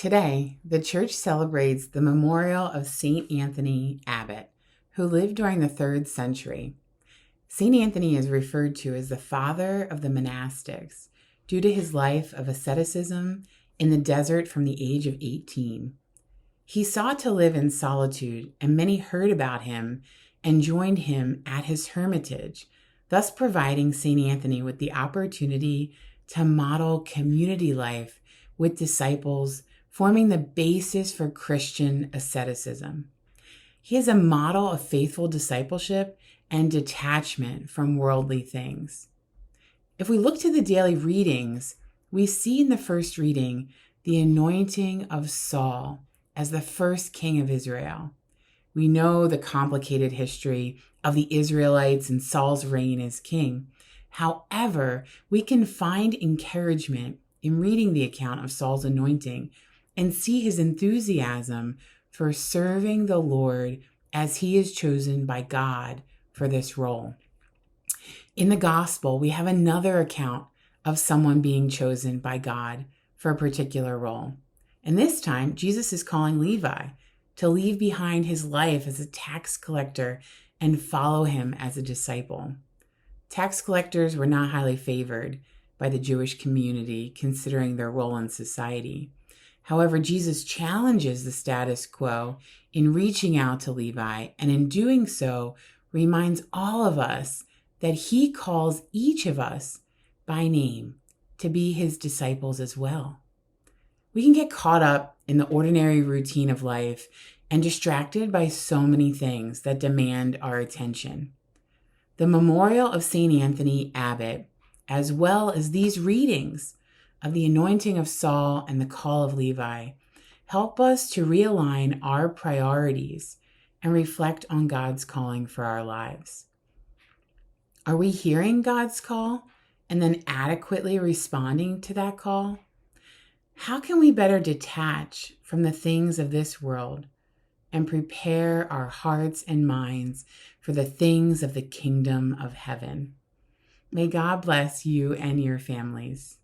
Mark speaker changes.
Speaker 1: Today, the church celebrates the memorial of St. Anthony Abbot, who lived during the 3rd century. St. Anthony is referred to as the father of the monastics due to his life of asceticism in the desert from the age of 18. He sought to live in solitude, and many heard about him and joined him at his hermitage, thus providing St. Anthony with the opportunity to model community life with disciples, forming the basis for Christian asceticism. He is a model of faithful discipleship and detachment from worldly things. If we look to the daily readings, we see in the first reading the anointing of Saul as the first king of Israel. We know the complicated history of the Israelites and Saul's reign as king. However, we can find encouragement in reading the account of Saul's anointing and see his enthusiasm for serving the Lord as he is chosen by God for this role. In the gospel, we have another account of someone being chosen by God for a particular role. And this time, Jesus is calling Levi to leave behind his life as a tax collector and follow him as a disciple. Tax collectors were not highly favored by the Jewish community, considering their role in society. However, Jesus challenges the status quo in reaching out to Levi, and in doing so, reminds all of us that he calls each of us by name to be his disciples as well. We can get caught up in the ordinary routine of life and distracted by so many things that demand our attention. The memorial of St. Anthony Abbot, as well as these readings of the anointing of Saul and the call of Levi, help us to realign our priorities and reflect on God's calling for our lives. Are we hearing God's call and then adequately responding to that call? How can we better detach from the things of this world and prepare our hearts and minds for the things of the kingdom of heaven? May God bless you and your families.